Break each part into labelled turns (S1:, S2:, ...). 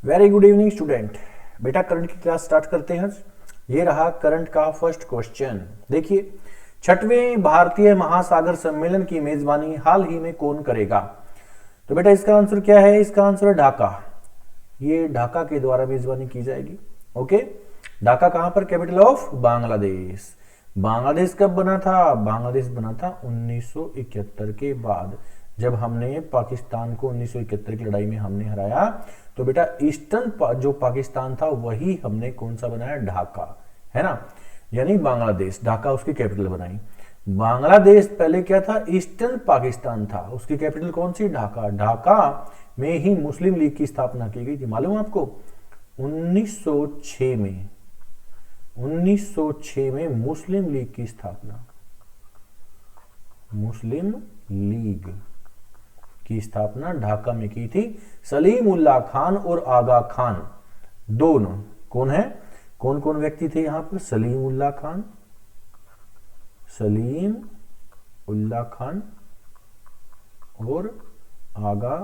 S1: Very good evening student. बेटा current की class start करते हैं। ये रहा करंट का फर्स्ट क्वेश्चन। देखिए, छठवें भारतीय महासागर सम्मेलन की मेजबानी हाल ही में कौन करेगा? तो बेटा इसका आंसर क्या है? इसका आंसर है ढाका। ये ढाका के द्वारा मेजबानी की जाएगी। ओके, ढाका कहां पर? Capital of Bangladesh. बांग्लादेश कब बना था? बांग्लादेश बना था 1971 के बाद, जब हमने पाकिस्तान को 1971 की लड़ाई में हमने हराया। तो बेटा ईस्टर्न जो पाकिस्तान था वही हमने कौन सा बनाया? ढाका, है ना, यानी बांग्लादेश। ढाका उसकी कैपिटल बनाई। बांग्लादेश पहले क्या था? ईस्टर्न पाकिस्तान था। उसकी कैपिटल कौन सी? ढाका। ढाका में ही मुस्लिम लीग की स्थापना की गई थी। मालूम आपको? 1906 में 1906 में मुस्लिम लीग की स्थापना, मुस्लिम लीग की स्थापना ढाका में की थी। सलीम उल्लाह खान और आगा खान दोनों कौन है? कौन कौन व्यक्ति थे यहां पर? सलीम उल्लाह खान, सलीम उल्लाह खान और आगा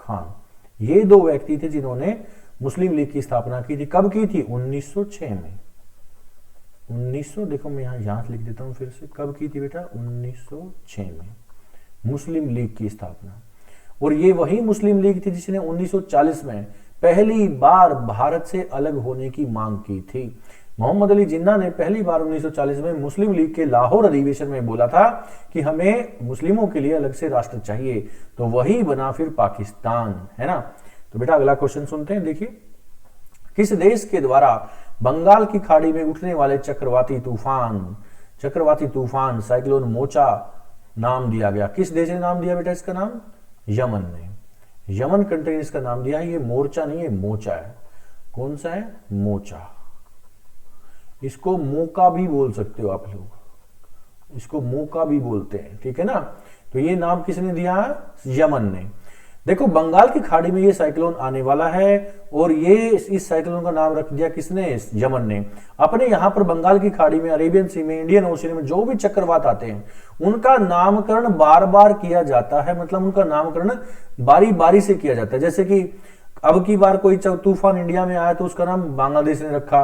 S1: खान, ये दो व्यक्ति थे जिन्होंने मुस्लिम लीग की स्थापना की थी। कब की थी? 1906 में। 1900 देखो, मैं यहां लिख देता हूं फिर से। कब की थी बेटा? 1906 में मुस्लिम लीग की स्थापना। और ये वही मुस्लिम लीग थी जिसने 1940 में पहली बार भारत से अलग होने की मांग की थी। मोहम्मद अली जिन्ना ने पहली बार 1940 में मुस्लिम लीग के लाहौर अधिवेशन में बोला था कि हमें मुस्लिमों के लिए अलग से राष्ट्र चाहिए, तो वही बना फिर पाकिस्तान, है ना। तो बेटा अगला क्वेश्चन सुनते हैं। देखिए, किस देश के द्वारा बंगाल की खाड़ी में उठने वाले चक्रवाती तूफान साइक्लोन मोचा नाम दिया गया? किस देश ने नाम दिया बेटा इसका नाम? यमन ने। यमन कंट्री ने इसका नाम दिया है। ये मोर्चा नहीं है, मोचा है। कौन सा है? मोचा। इसको मोका भी बोल सकते हो आप लोग, इसको मोका भी बोलते हैं, ठीक है ना। तो ये नाम किसने दिया है? यमन ने। देखो, बंगाल की खाड़ी में ये साइक्लोन आने वाला है और ये इस साइक्लोन का नाम रख दिया किसने? यमन ने। अपने यहां पर बंगाल की खाड़ी में, अरेबियन सी में, इंडियन ओशियन में जो भी चक्रवात आते हैं उनका नामकरण बार बार किया जाता है। मतलब उनका नामकरण बारी बारी से किया जाता है। जैसे कि अब की बार कोई तूफान इंडिया में आया तो उसका नाम बांग्लादेश ने रखा।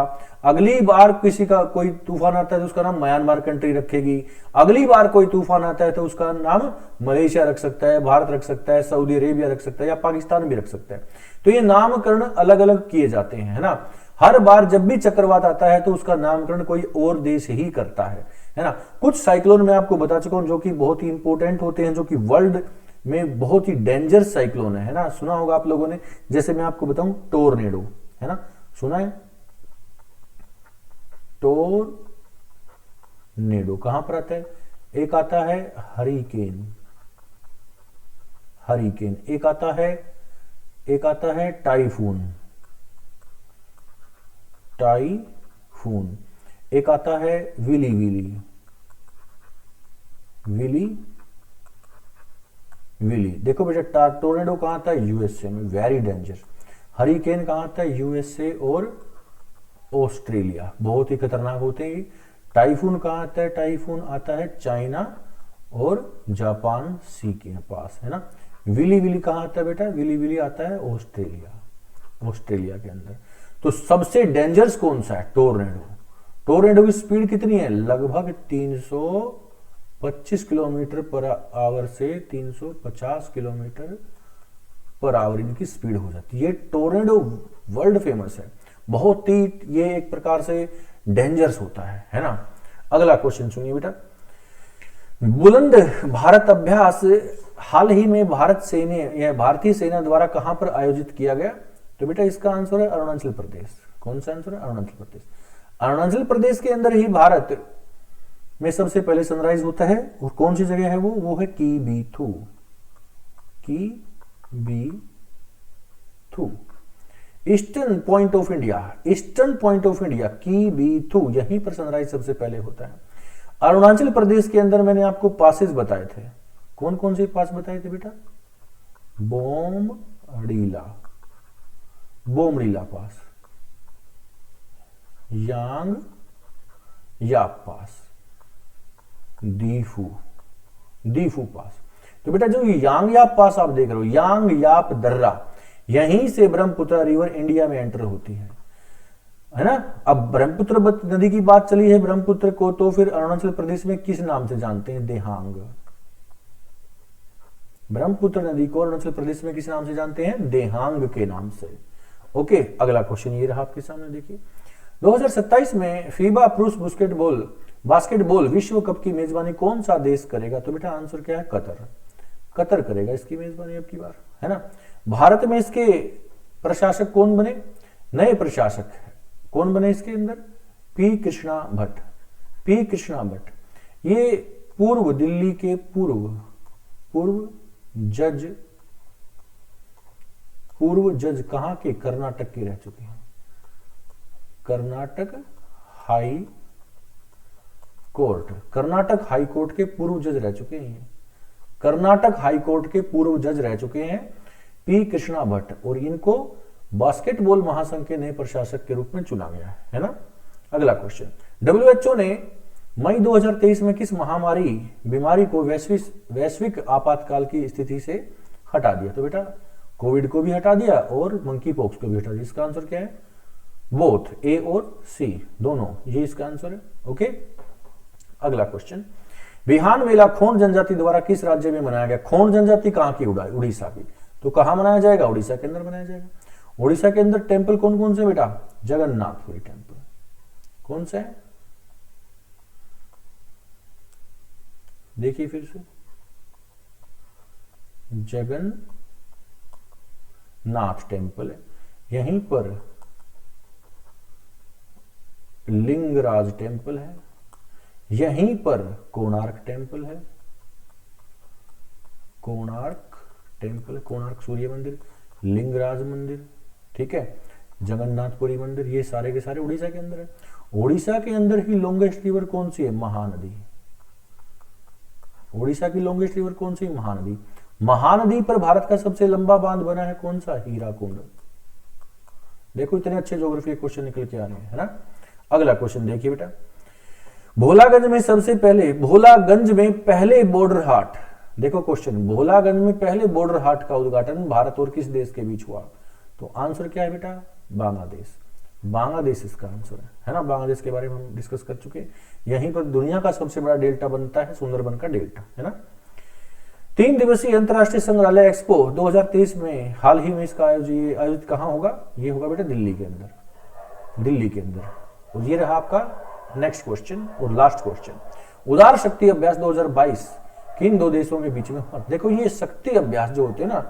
S1: अगली बार किसी का कोई तूफान आता है तो उसका नाम म्यांमार कंट्री रखेगी। अगली बार कोई तूफान आता है तो उसका नाम मलेशिया रख सकता है, भारत रख सकता है, सऊदी अरेबिया रख सकता है, या पाकिस्तान भी रख सकता है। तो ये नामकरण अलग अलग किए जाते हैं, है ना। हर बार जब भी चक्रवात आता है तो उसका नामकरण कोई और देश ही करता है ना। कुछ साइक्लोन मैं आपको बता चुका हूं जो कि बहुत ही इंपॉर्टेंट होते हैं, जो कि वर्ल्ड में बहुत ही डेंजर साइक्लोन है ना। सुना होगा आप लोगों ने। जैसे मैं आपको बताऊं, टोर्नेडो, है ना, सुना है? टोर्नेडो कहां पर आता है? एक आता है हरिकेन, हरिकेन। एक आता है टाइफून, टाइफून। एक आता है विली विली, विली विली। देखो बेटा, टोर्नेडो कहां आता है? यूएसए में, वेरी डेंजर। हरिकेन कहां आता है? यूएसए और ऑस्ट्रेलिया, बहुत ही खतरनाक होते हैं। टाइफून कहां आता है? टाइफून आता है चाइना और जापान सी के पास, है ना। विली विली कहां आता है बेटा? विली विली आता है ऑस्ट्रेलिया, ऑस्ट्रेलिया के अंदर। तो सबसे डेंजरस कौन सा है? टोर्नेडो। टोर्नेडो की स्पीड कितनी है? लगभग 325 किलोमीटर पर आवर से 350 किलोमीटर पर आवर इनकी स्पीड हो जाती है। ये टोर्नेडो वर्ल्ड फेमस है, बहुत ही ये एक प्रकार से डेंजरस होता है ना। अगला क्वेश्चन सुनिए बेटा। बुलंद भारत अभ्यास हाल ही में भारतीय सेना द्वारा कहां पर आयोजित किया गया? तो बेटा इसका आंसर है अरुणाचल प्रदेश। कौन सा आंसर है? अरुणाचल प्रदेश। अरुणाचल प्रदेश के अंदर ही भारत में सबसे पहले सनराइज होता है। और कौन सी जगह है वो है Kibithu, Kibithu. Eastern point of India, eastern point of India Kibithu, यहीं पर सनराइज सबसे पहले होता है। अरुणाचल प्रदेश के अंदर मैंने आपको पासेस बताए थे। कौन कौन से पास बताए थे बेटा? बोमडीला, बोमडीला पास, यांग याप पास, दीफू, दीफू पास। तो बेटा जो यांग याप पास आप देख रहे हो, यांग याप दर्रा, यहीं से ब्रह्मपुत्र रिवर इंडिया में एंटर होती है ना। अब ब्रह्मपुत्र नदी की बात चली है, ब्रह्मपुत्र को तो फिर अरुणाचल प्रदेश में किस नाम से जानते हैं? देहांग। ब्रह्मपुत्र नदी को अरुणाचल प्रदेश में किस नाम से जानते हैं? देहांग के नाम से। ओके, अगला क्वेश्चन ये रहा आपके सामने, देखिए 2027 में फीबा पुरुष बास्केटबॉल विश्व कप की मेजबानी कौन सा देश करेगा? तो बेटा आंसर क्या है? कतर। कतर करेगा इसकी मेजबानी अब की बार, है ना। भारत में इसके प्रशासक कौन बने? नए प्रशासक कौन बने इसके अंदर? पी कृष्णा भट्ट। पी कृष्णा भट्ट ये पूर्व दिल्ली के पूर्व जज कहां के? कर्नाटक के रह चुके हैं। कर्नाटक हाई कोर्ट के पूर्व जज रह चुके हैं। कर्नाटक हाई कोर्ट के पूर्व जज रह चुके हैं पी कृष्णा भट्ट, और इनको बास्केटबॉल महासंघ के नए प्रशासक के रूप में चुना गया है ना। अगला क्वेश्चन, WHO ने मई 2023 में किस बीमारी को वैश्विक आपातकाल की स्थिति से हटा दिया? तो बेटा कोविड को भी हटा दिया और मंकी पॉक्स को भी हटा दिया। इसका आंसर क्या है? बोथ, ए और सी दोनों, ये इसका आंसर है। ओके, अगला क्वेश्चन, बिहान मेला खोंड जनजाति द्वारा किस राज्य में मनाया गया? खोंड जनजाति कहां की? उड़ीसा की। तो कहां मनाया जाएगा? उड़ीसा के अंदर मनाया जाएगा। उड़ीसा के अंदर टेंपल कौन कौन से बेटा? जगन्नाथपुरी टेंपल। कौन सा है? देखिए फिर से, जगन्नाथ टेंपल है। यहीं पर लिंगराज टेंपल है, यहीं पर कोणार्क टेंपल है। कोणार्क सूर्य मंदिर, लिंगराज मंदिर, ठीक है, जगन्नाथपुरी मंदिर, ये सारे के सारे उड़ीसा के अंदर है। उड़ीसा के अंदर ही लॉन्गेस्ट रिवर कौन सी है? महानदी। उड़ीसा की लॉन्गेस्ट रिवर कौन सी? महानदी। महानदी पर भारत का सबसे लंबा बांध बना है कौन सा? हीराकुंड। देखो इतने अच्छे ज्योग्राफी क्वेश्चन निकल के आ रहे हैं, है ना। अगला क्वेश्चन देखिए बेटा, भोलागंज में पहले बॉर्डर हाट, देखो क्वेश्चन, भोलागंज में पहले बॉर्डर हाट का उद्घाटन भारत और किस देश के बीच हुआ? तो आंसर क्या है बेटा? बांग्लादेश इसका आंसर है ना। बांग्लादेश के बारे में हम डिस्कस कर चुके हैं। यहीं पर दुनिया का सबसे बड़ा डेल्टा बनता है सुंदरबन का डेल्टा, है ना। 3 दिवसीय अंतरराष्ट्रीय संग्रहालय एक्सपो 2023 में हाल ही में इसका आयोजित कहां होगा? ये होगा बेटा दिल्ली के अंदर। और ये रहा आपका नेक्स्ट क्वेश्चन और लास्ट क्वेश्चन, उदार शक्ति अभ्यास 2022 किन 2 देशों के बीच में हुआ? देखो ये शक्ति अभ्यास जो होते हैं ना,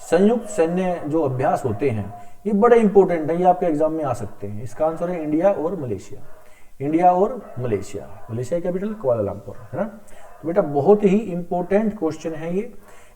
S1: संयुक्त सैन्य जो अभ्यास होते हैं, ये बड़े इंपॉर्टेंट है, ये आपके एग्जाम में आ सकते हैं। इसका आंसर है इंडिया और मलेशिया। मलेशिया कैपिटल कुआलालंपुर, है ना। तो बेटा बहुत ही इंपॉर्टेंट क्वेश्चन है ये,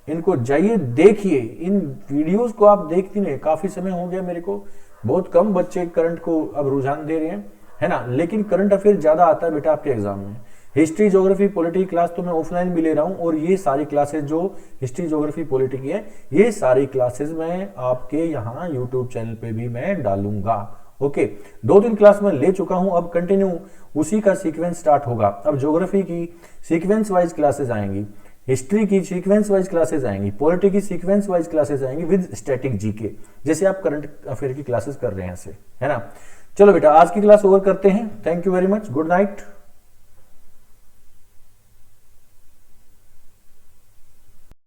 S1: इनको जाइए देखिए। इन वीडियोस को आप देखते रहे, काफी समय हो गया मेरे को, बहुत कम बच्चे करंट को अब रुझान दे रहे हैं, है ना, लेकिन करंट अफेयर ज्यादा आता है बेटा आपके एग्जाम में। हिस्ट्री, ज्योग्राफी, पॉलिटी क्लास तो मैं ऑफलाइन भी ले रहा हूं, और ये सारी क्लासेस जो हिस्ट्री, ज्योग्राफी, पॉलिटी की है, ये सारी क्लासेस मैं आपके यहाँ यूट्यूब चैनल पे भी मैं डालूंगा। ओके, 2-3 क्लास में ले चुका हूं, अब कंटिन्यू उसी का सीक्वेंस स्टार्ट होगा। अब ज्योग्राफी की सीक्वेंस वाइज क्लासेस आएंगी, हिस्ट्री की सीक्वेंस वाइज क्लासेस आएंगी, पॉलिटी की सीक्वेंस वाइज क्लासेस आएंगी विद स्टैटिक जीके, जैसे आप करंट अफेयर की क्लासेस कर रहे हैं ऐसे, है ना। चलो बेटा आज की क्लास ओवर करते हैं। Thank you very much, good night.